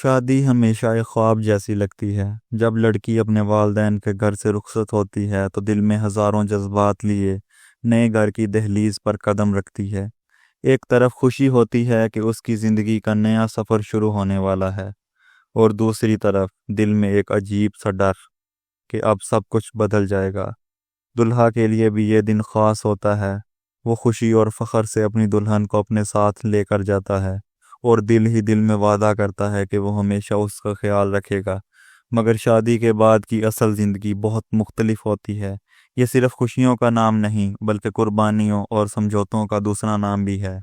شادی ہمیشہ ایک خواب جیسی لگتی ہے۔ جب لڑکی اپنے والدین کے گھر سے رخصت ہوتی ہے تو دل میں ہزاروں جذبات لیے نئے گھر کی دہلیز پر قدم رکھتی ہے۔ ایک طرف خوشی ہوتی ہے کہ اس کی زندگی کا نیا سفر شروع ہونے والا ہے، اور دوسری طرف دل میں ایک عجیب سا ڈر کہ اب سب کچھ بدل جائے گا۔ دلہا کے لیے بھی یہ دن خاص ہوتا ہے۔ وہ خوشی اور فخر سے اپنی دلہن کو اپنے ساتھ لے کر جاتا ہے اور دل ہی دل میں وعدہ کرتا ہے کہ وہ ہمیشہ اس کا خیال رکھے گا۔ مگر شادی کے بعد کی اصل زندگی بہت مختلف ہوتی ہے۔ یہ صرف خوشیوں کا نام نہیں بلکہ قربانیوں اور سمجھوتوں کا دوسرا نام بھی ہے۔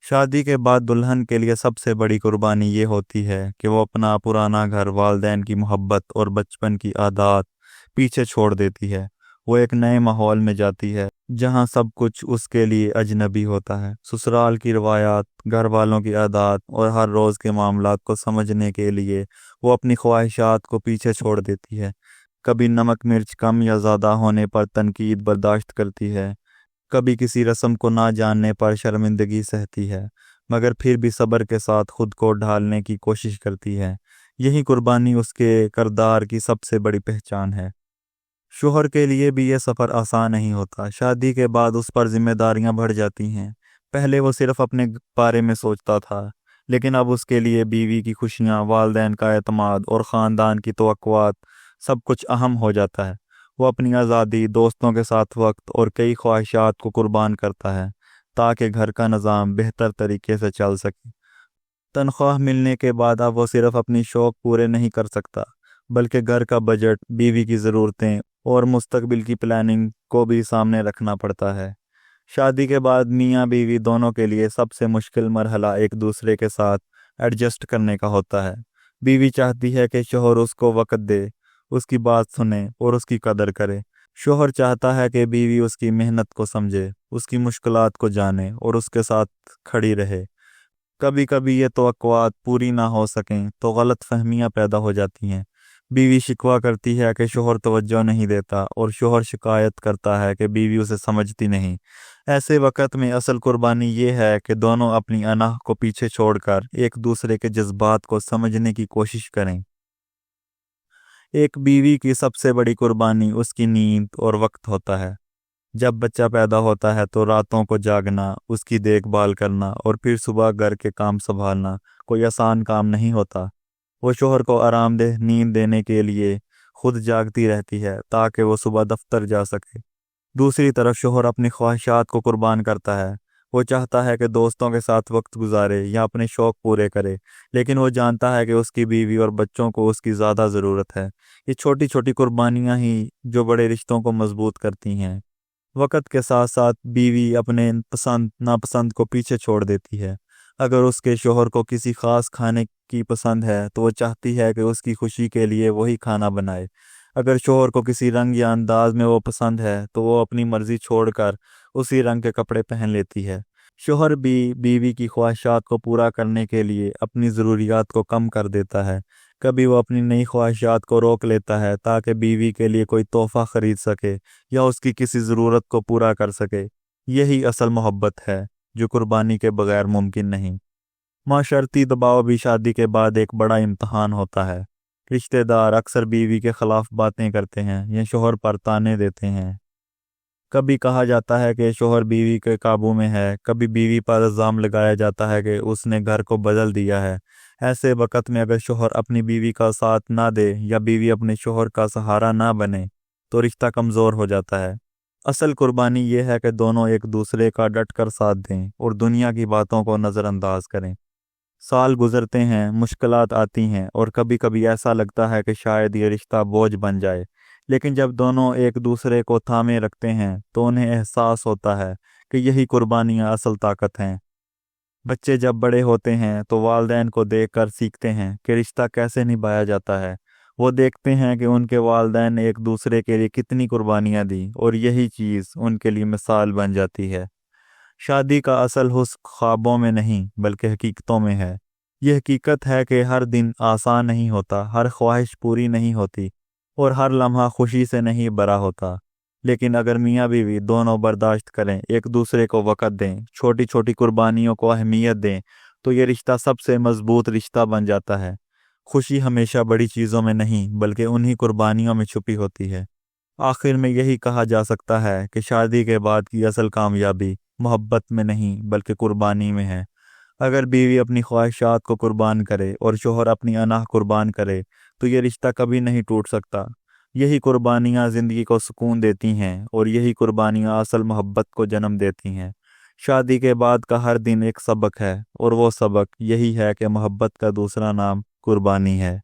شادی کے بعد دلہن کے لیے سب سے بڑی قربانی یہ ہوتی ہے کہ وہ اپنا پرانا گھر، والدین کی محبت اور بچپن کی عادات پیچھے چھوڑ دیتی ہے۔ وہ ایک نئے ماحول میں جاتی ہے جہاں سب کچھ اس کے لیے اجنبی ہوتا ہے۔ سسرال کی روایات، گھر والوں کی عادات اور ہر روز کے معاملات کو سمجھنے کے لیے وہ اپنی خواہشات کو پیچھے چھوڑ دیتی ہے۔ کبھی نمک مرچ کم یا زیادہ ہونے پر تنقید برداشت کرتی ہے، کبھی کسی رسم کو نہ جاننے پر شرمندگی سہتی ہے، مگر پھر بھی صبر کے ساتھ خود کو ڈھالنے کی کوشش کرتی ہے۔ یہی قربانی اس کے کردار کی سب سے بڑی پہچان ہے۔ شوہر کے لیے بھی یہ سفر آسان نہیں ہوتا۔ شادی کے بعد اس پر ذمہ داریاں بڑھ جاتی ہیں۔ پہلے وہ صرف اپنے بارے میں سوچتا تھا، لیکن اب اس کے لیے بیوی کی خوشیاں، والدین کا اعتماد اور خاندان کی توقعات سب کچھ اہم ہو جاتا ہے۔ وہ اپنی آزادی، دوستوں کے ساتھ وقت اور کئی خواہشات کو قربان کرتا ہے تاکہ گھر کا نظام بہتر طریقے سے چل سکے۔ تنخواہ ملنے کے بعد اب وہ صرف اپنی شوق پورے نہیں کر سکتا بلکہ گھر کا بجٹ، بیوی کی ضرورتیں اور مستقبل کی پلاننگ کو بھی سامنے رکھنا پڑتا ہے۔ شادی کے بعد میاں بیوی دونوں کے لیے سب سے مشکل مرحلہ ایک دوسرے کے ساتھ ایڈجسٹ کرنے کا ہوتا ہے۔ بیوی چاہتی ہے کہ شوہر اس کو وقت دے، اس کی بات سنے اور اس کی قدر کرے۔ شوہر چاہتا ہے کہ بیوی اس کی محنت کو سمجھے، اس کی مشکلات کو جانے اور اس کے ساتھ کھڑی رہے۔ کبھی کبھی یہ توقعات پوری نہ ہو سکیں تو غلط فہمیاں پیدا ہو جاتی ہیں۔ بیوی شکوہ کرتی ہے کہ شوہر توجہ نہیں دیتا، اور شوہر شکایت کرتا ہے کہ بیوی اسے سمجھتی نہیں۔ ایسے وقت میں اصل قربانی یہ ہے کہ دونوں اپنی انا کو پیچھے چھوڑ کر ایک دوسرے کے جذبات کو سمجھنے کی کوشش کریں۔ ایک بیوی کی سب سے بڑی قربانی اس کی نیند اور وقت ہوتا ہے۔ جب بچہ پیدا ہوتا ہے تو راتوں کو جاگنا، اس کی دیکھ بھال کرنا اور پھر صبح گھر کے کام سنبھالنا کوئی آسان کام نہیں ہوتا۔ وہ شوہر کو آرام دہ نیند دینے کے لیے خود جاگتی رہتی ہے تاکہ وہ صبح دفتر جا سکے۔ دوسری طرف شوہر اپنی خواہشات کو قربان کرتا ہے۔ وہ چاہتا ہے کہ دوستوں کے ساتھ وقت گزارے یا اپنے شوق پورے کرے، لیکن وہ جانتا ہے کہ اس کی بیوی اور بچوں کو اس کی زیادہ ضرورت ہے۔ یہ چھوٹی چھوٹی قربانیاں ہی جو بڑے رشتوں کو مضبوط کرتی ہیں۔ وقت کے ساتھ ساتھ بیوی اپنے پسند ناپسند کو پیچھے چھوڑ دیتی ہے۔ اگر اس کے شوہر کو کسی خاص کھانے کی پسند ہے تو وہ چاہتی ہے کہ اس کی خوشی کے لیے وہی کھانا بنائے۔ اگر شوہر کو کسی رنگ یا انداز میں وہ پسند ہے تو وہ اپنی مرضی چھوڑ کر اسی رنگ کے کپڑے پہن لیتی ہے۔ شوہر بھی بیوی کی خواہشات کو پورا کرنے کے لیے اپنی ضروریات کو کم کر دیتا ہے۔ کبھی وہ اپنی نئی خواہشات کو روک لیتا ہے تاکہ بیوی کے لیے کوئی تحفہ خرید سکے یا اس کی کسی ضرورت کو پورا کر سکے۔ یہی اصل محبت ہے جو قربانی کے بغیر ممکن نہیں۔ معاشرتی دباؤ بھی شادی کے بعد ایک بڑا امتحان ہوتا ہے۔ رشتہ دار اکثر بیوی کے خلاف باتیں کرتے ہیں یا شوہر پر تانے دیتے ہیں۔ کبھی کہا جاتا ہے کہ شوہر بیوی کے قابو میں ہے، کبھی بیوی پر الزام لگایا جاتا ہے کہ اس نے گھر کو بدل دیا ہے۔ ایسے وقت میں اگر شوہر اپنی بیوی کا ساتھ نہ دے یا بیوی اپنے شوہر کا سہارا نہ بنے تو رشتہ کمزور ہو جاتا ہے۔ اصل قربانی یہ ہے کہ دونوں ایک دوسرے کا ڈٹ کر ساتھ دیں اور دنیا کی باتوں کو نظر انداز کریں۔ سال گزرتے ہیں، مشکلات آتی ہیں اور کبھی کبھی ایسا لگتا ہے کہ شاید یہ رشتہ بوجھ بن جائے، لیکن جب دونوں ایک دوسرے کو تھامے رکھتے ہیں تو انہیں احساس ہوتا ہے کہ یہی قربانیاں اصل طاقت ہیں۔ بچے جب بڑے ہوتے ہیں تو والدین کو دیکھ کر سیکھتے ہیں کہ رشتہ کیسے نبھایا جاتا ہے۔ وہ دیکھتے ہیں کہ ان کے والدین نے ایک دوسرے کے لیے کتنی قربانیاں دیں اور یہی چیز ان کے لیے مثال بن جاتی ہے۔ شادی کا اصل حسن خوابوں میں نہیں بلکہ حقیقتوں میں ہے۔ یہ حقیقت ہے کہ ہر دن آسان نہیں ہوتا، ہر خواہش پوری نہیں ہوتی اور ہر لمحہ خوشی سے نہیں بھرا ہوتا، لیکن اگر میاں بیوی دونوں برداشت کریں، ایک دوسرے کو وقت دیں، چھوٹی چھوٹی قربانیوں کو اہمیت دیں تو یہ رشتہ سب سے مضبوط رشتہ بن جاتا ہے۔ خوشی ہمیشہ بڑی چیزوں میں نہیں بلکہ انہی قربانیوں میں چھپی ہوتی ہے۔ آخر میں یہی کہا جا سکتا ہے کہ شادی کے بعد کی اصل کامیابی محبت میں نہیں بلکہ قربانی میں ہے۔ اگر بیوی اپنی خواہشات کو قربان کرے اور شوہر اپنی انا قربان کرے تو یہ رشتہ کبھی نہیں ٹوٹ سکتا۔ یہی قربانیاں زندگی کو سکون دیتی ہیں اور یہی قربانیاں اصل محبت کو جنم دیتی ہیں۔ شادی کے بعد کا ہر دن ایک سبق ہے اور وہ سبق یہی ہے کہ محبت کا دوسرا نام قربانی ہے۔